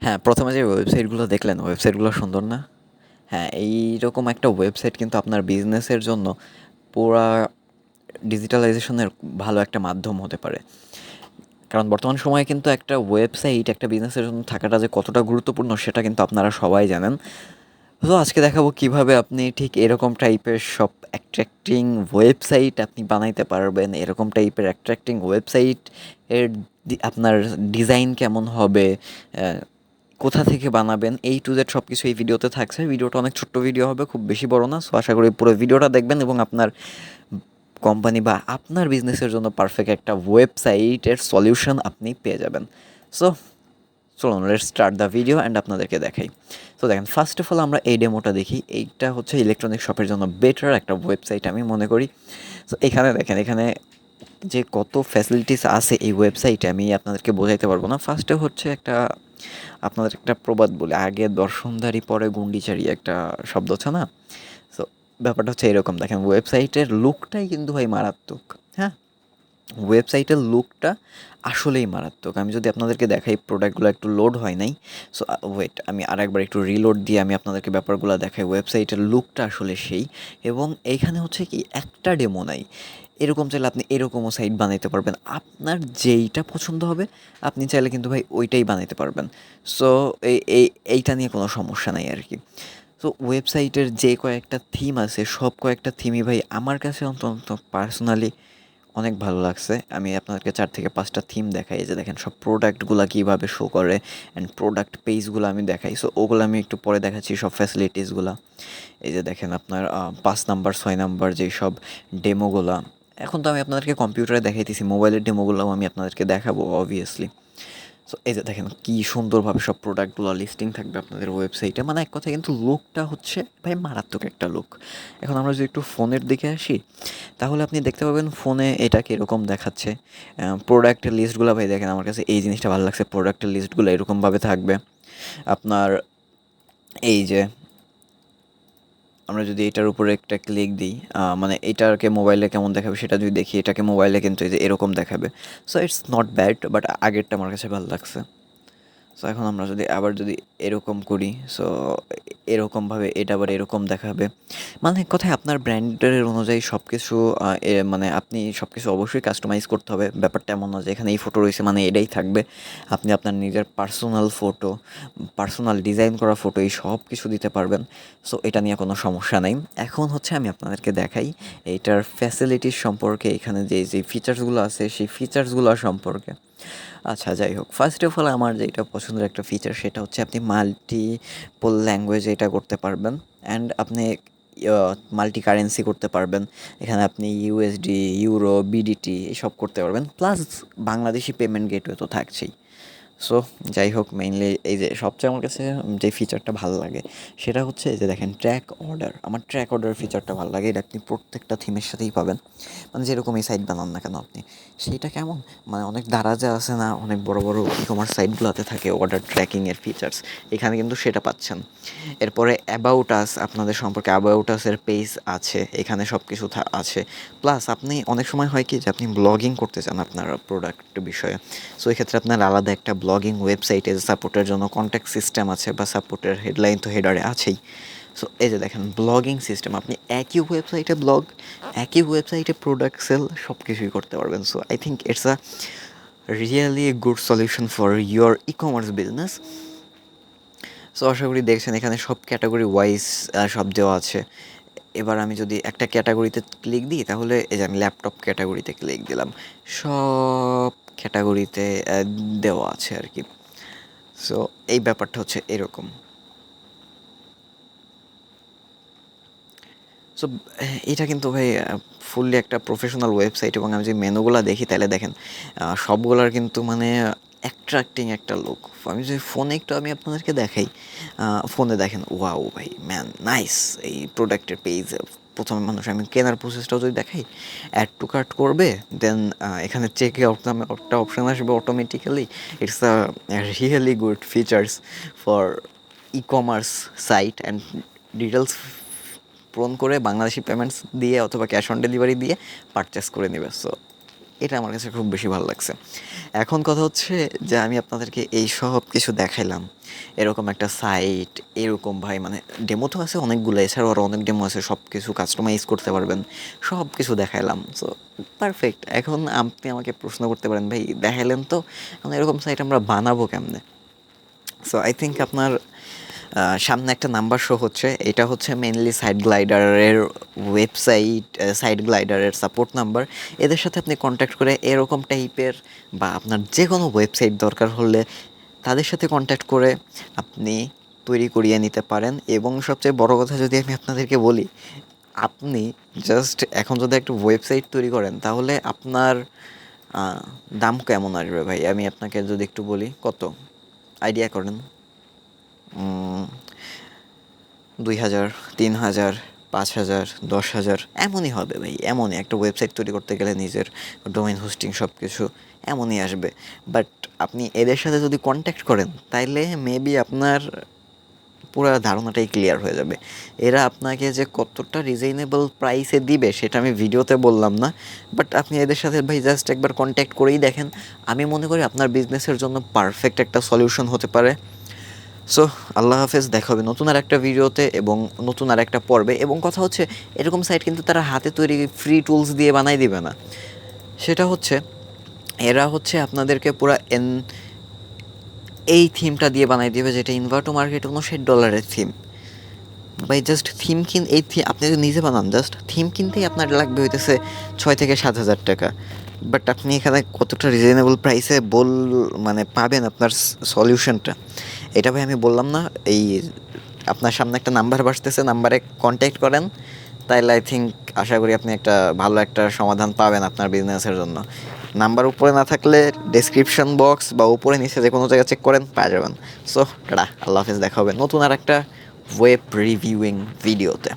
হ্যাঁ, ১ম এ যে ওয়েবসাইটগুলো দেখলেন, ওয়েবসাইটগুলো সুন্দর না? হ্যাঁ, এইরকম একটা ওয়েবসাইট কিন্তু আপনার বিজনেসের জন্য পুরা ডিজিটালাইজেশনের ভালো একটা মাধ্যম হতে পারে। কারণ বর্তমান সময়ে কিন্তু একটা ওয়েবসাইট একটা বিজনেসের জন্য থাকাটা যে কতটা গুরুত্বপূর্ণ সেটা কিন্তু আপনারা সবাই জানেন। তো আজকে দেখাবো কিভাবে আপনি ঠিক এরকম টাইপের সব অ্যাট্রাক্টিং ওয়েবসাইট আপনি বানাইতে পারবেন। এরকম টাইপের অ্যাট্রাক্টিং ওয়েবসাইট এর আপনার ডিজাইন কেমন হবে, কোথা থেকে বানাবেন, A to Z সবকিছু এই ভিডিওতে থাকছে। ভিডিওটা অনেক ছোট্ট ভিডিও হবে, খুব বেশি বড় না। সো আশা করি পুরো ভিডিওটা দেখবেন এবং আপনার কোম্পানি বা আপনার বিজনেসের জন্য পারফেক্ট একটা ওয়েবসাইটের সলিউশন আপনি পেয়ে যাবেন। সো চলুন let's start the video and আপনাদেরকে দেখাই। তো দেখেন, ফার্স্ট অফ অল আমরা এই ডেমোটা দেখি। এইটা হচ্ছে ইলেকট্রনিক শপের জন্য বেটার একটা ওয়েবসাইট আমি মনে করি। সো এখানে দেখেন, এখানে যে কত ফ্যাসিলিটিস আছে এই ওয়েবসাইটে আমি আপনাদেরকে বোঝাইতে পারবো না। ফার্স্টে হচ্ছে আপনাদের একটা প্রবাদ বলি, আগে দর্শনধারী পরে গুন্ডিচারি একটা শব্দ আছে না? সো ব্যাপারটা হচ্ছে এরকম। দেখেন, ওয়েবসাইটের লুকটাই কিন্তু ভাই মারাত্মক। হ্যাঁ, ওয়েবসাইটের লুকটা আসলেই মারাত্মক। আমি যদি আপনাদেরকে দেখাই, প্রোডাক্টগুলো একটু লোড হয় নাই। সো ওয়েট, আমি আরেকবার একটু রিলোড দিয়ে আমি আপনাদেরকে ব্যাপারগুলো দেখাই। ওয়েবসাইটের লুকটা আসলে সেই, এবং এইখানে হচ্ছে কি একটা ডেমো নাই। এরকম চাইলে আপনি এরকমও সাইট বানাইতে পারবেন। আপনার যেইটা পছন্দ হবে আপনি চাইলে কিন্তু ভাই ওইটাই বানাইতে পারবেন। সো এইটা নিয়ে কোনো সমস্যা নাই আরকি। তো ওয়েবসাইটের যে কয়েকটা থিম আছে সব কয়েকটা থিমই ভাই আমার কাছে অন্তত পার্সোনালি অনেক ভালো লাগছে। আমি আপনাদেরকে ৪ থেকে ৫ টা থিম দেখাই। এই যে দেখেন, সব প্রোডাক্টগুলা কীভাবে শো করে অ্যান্ড প্রোডাক্ট পেজগুলো আমি দেখাই। সো ওগুলো আমি একটু পরে দেখাচ্ছি, সব ফ্যাসিলিটিসগুলা। এই যে দেখেন আপনার ৫ নাম্বার ৬ নাম্বার যেসব ডেমোগুলা, এখন তো আমি আপনাদেরকে কম্পিউটারে দেখাইতেছি, মোবাইলের ডেমোগুলাও আমি আপনাদেরকে দেখাবো অবভিয়াসলি। সো এই যে দেখেন কি সুন্দরভাবে সব প্রোডাক্টগুলো লিস্টিং থাকবে আপনাদের ওয়েবসাইটে। মানে এক কথায় কিন্তু লুকটা হচ্ছে ভাই মারাত্মক একটা লুক। এখন আমরা যদি একটু ফোনের দিকে আসি, তাহলে আপনি দেখতে পাবেন ফোনে এটা কীরকম দেখাচ্ছে। প্রোডাক্টের লিস্টগুলো ভাই দেখেন, আমার কাছে এই জিনিসটা ভালো লাগছে। প্রোডাক্টের লিস্টগুলো এরকমভাবে থাকবে আপনার। এই যে আমরা যদি এটার উপরে একটা ক্লিক দিই, মানে এটাকে মোবাইলে কেমন দেখাবে সেটা যদি দেখি, এটাকে মোবাইলে কিন্তু এই যে এরকম দেখাবে। So it's not bad, but আগেরটা আমার কাছে ভালো লাগছে। সো এখন আমরা যদি আবার যদি এরকম করি, সো এরকমভাবে এটা আবার এরকম দেখাবে। মানে এক কথায় আপনার ব্র্যান্ডের অনুযায়ী সব কিছু, মানে আপনি সব কিছু অবশ্যই কাস্টমাইজ করতে হবে। ব্যাপারটা এমন না যে এখানে এই ফটো রয়েছে মানে এটাই থাকবে। আপনি আপনার নিজের পার্সোনাল ফটো, পার্সোনাল ডিজাইন করা ফটো এই সব কিছু দিতে পারবেন। সো এটা নিয়ে কোনো সমস্যা নেই। এখন হচ্ছে আমি আপনাদেরকে দেখাই এইটার ফ্যাসিলিটিস সম্পর্কে, এখানে যে ফিচার্সগুলো আছে সেই ফিচার্সগুলো সম্পর্কে। আচ্ছা, যাই হোক, ফার্স্ট অফ অল আমার যেটা পছন্দের একটা ফিচার সেটা হচ্ছে আপনি মাল্টিপল ল্যাঙ্গুয়েজ এটা করতে পারবেন। অ্যান্ড আপনি মাল্টি কারেন্সি করতে পারবেন। এখানে আপনি ইউএসডি, ইউরো, বিডিটি এসব করতে পারবেন। প্লাস বাংলাদেশি পেমেন্ট গেটওয়ে তো থাকছেই। সো যাই হোক, মেইনলি এই যে সবচেয়ে আমার কাছে যে ফিচারটা ভালো লাগে সেটা হচ্ছে এই যে দেখেন, ট্র্যাক অর্ডার। আমার ট্র্যাক অর্ডার ফিচারটা ভালো লাগে। এটা আপনি প্রত্যেকটা থিমের সাথেই পাবেন। মানে যেরকমই সাইট বানান না কেন আপনি, সেইটা কেমন, মানে অনেক দারাজে আছে না, অনেক বড় বড় ই কমার্স সাইটগুলোতে থাকে অর্ডার ট্র্যাকিংয়ের ফিচার্স, এখানে কিন্তু সেটা পাচ্ছেন। এরপরে অ্যাবাউট আস, আপনাদের সম্পর্কে অ্যাবাউট আসের পেজ আছে, এখানে সব কিছু আছে। প্লাস আপনি অনেক সময় হয় কি যে আপনি ব্লগিং করতে চান আপনার প্রোডাক্ট বিষয়ে। সো এক্ষেত্রে আপনার আলাদা একটা ব্লগিং ওয়েবসাইটে সাপোর্টের জন্য কন্ট্যাক্ট সিস্টেম আছে, বা সাপোর্টের হেডলাইন তো হেডারে আছেই। সো এই যে দেখেন, ব্লগিং সিস্টেম, আপনি একই ওয়েবসাইটে ব্লগ, একই ওয়েবসাইটে প্রোডাক্ট সেল সব কিছুই করতে পারবেন। So I think it's a really good solution for your e commerce business. So আশা করি দেখছেন, এখানে সব ক্যাটাগরি ওয়াইজ সব দেওয়া আছে। এবার আমি যদি একটা ক্যাটাগরিতে ক্লিক দিই, তাহলে এই যে আমি ল্যাপটপ ক্যাটাগরিতে ক্লিক দিলাম, সব ক্যাটাগরিতে দেওয়া আছে আর কি। সো এই ব্যাপারটা হচ্ছে এরকম। সো এটা কিন্তু ভাই ফুললি একটা প্রফেশনাল ওয়েবসাইট, এবং আমি যে মেনুগুলা দেখি তাহলে দেখেন সবগুলার কিন্তু মানে অ্যাট্রাক্টিং একটা লুক। আমি যদি ফোনে একটু আমি আপনাদেরকে দেখাই, ফোনে দেখেন, ওয়াও ভাই ম্যান নাইস। এই প্রোডাক্টের পেজ, প্রথমে মানুষ আমি কেনার প্রসেসটাও যদি দেখাই, অ্যাড টু কার্ট করবে, দেন এখানে চেক আউট নামে একটা অপশান আসবে automatically. It's a really good features for e-commerce site, and details পূরণ করে বাংলাদেশি পেমেন্টস দিয়ে অথবা ক্যাশ অন ডেলিভারি দিয়ে পারচেস করে নেবে। সো এটা আমার কাছে খুব বেশি ভালো লাগছে। এখন কথা হচ্ছে যে আমি আপনাদেরকে এই সব কিছু দেখাইলাম। এরকম একটা সাইট, এরকম ভাই মানে ডেমো তো আছে অনেকগুলো, এছাড়াও আরও অনেক ডেমো আছে, সব কিছু কাস্টমাইজ করতে পারবেন। সব কিছু দেখাইলাম। So perfect. এখন আপনি আমাকে প্রশ্ন করতে পারেন, ভাই দেখাইলেন তো, এখন এরকম সাইট আমরা বানাবো কেমনে? সো আই থিঙ্ক আপনার সামনে একটা নাম্বার শো হচ্ছে, এটা হচ্ছে মেইনলি সাইট গ্লাইডারের ওয়েবসাইট, সাইট গ্লাইডারের সাপোর্ট নাম্বার। এদের সাথে আপনি কন্ট্যাক্ট করে এরকম টাইপের বা আপনার যে কোনো ওয়েবসাইট দরকার হলে তাদের সাথে কন্ট্যাক্ট করে আপনি তৈরি করিয়ে নিতে পারেন। এবং সবচেয়ে বড় কথা যদি আমি আপনাদেরকে বলি, আপনি জাস্ট এখন যদি একটা ওয়েবসাইট তৈরি করেন তাহলে আপনার দাম কেমন আসবে ভাই? আমি আপনাকে যদি একটু বলি, কত আইডিয়া করেন? ২,০০০, ৩,০০০, ৫,০০০, ১০,০০০ এমনই হবে ভাই, এমনই। একটা ওয়েবসাইট তৈরি করতে গেলে নিজের ডোমেইন হোস্টিং সব কিছু এমনই আসবে। বাট আপনি এদের সাথে যদি কন্ট্যাক্ট করেন তাইলে মেবি আপনার পুরো ধারণাটাই ক্লিয়ার হয়ে যাবে। এরা আপনাকে যে কতটা রিজনেবল প্রাইসে দিবে সেটা আমি ভিডিওতে বললাম না, বাট আপনি এদের সাথে ভাই জাস্ট একবার কন্ট্যাক্ট করেই দেখেন। আমি মনে করি আপনার বিজনেসের জন্য পারফেক্ট একটা সলিউশন হতে পারে। সো আল্লাহ হাফেজ, দেখা হবে নতুন আর একটা ভিডিওতে এবং নতুন আর একটা পর্বে। এবং কথা হচ্ছে, এরকম সাইট কিন্তু তারা হাতে তৈরি ফ্রি টুলস দিয়ে বানাই দিবে না। সেটা হচ্ছে এরা হচ্ছে আপনাদেরকে পুরা এই থিমটা দিয়ে বানাই দিবে, যেটা ইনভার্টো মার্কেটে $59 থিম। ভাই জাস্ট থিম এই আপনি যদি নিজে বানান, জাস্ট থিম কিনতেই আপনার লাগবে হইতেছে 6,000 থেকে 7,000 টাকা। বাট আপনি এখানে কতটা রিজনেবল প্রাইসে মানে পাবেন আপনার সলিউশনটা, এটা ভাই আমি বললাম না। এই আপনার সামনে একটা নাম্বার বাসতেছে, নাম্বারে কন্ট্যাক্ট করেন, তাইলে আই থিঙ্ক আশা করি আপনি একটা ভালো একটা সমাধান পাবেন আপনার বিজনেসের জন্য। নাম্বার উপরে না থাকলে ডেসক্রিপশন বক্স বা উপরে নিচে যে কোনো জায়গায় চেক করেন, পেয়ে যাবেন। সো টাটা, আল্লাহ হাফেজ, দেখা হবে নতুন আর একটা ওয়েব রিভিউইং ভিডিওতে।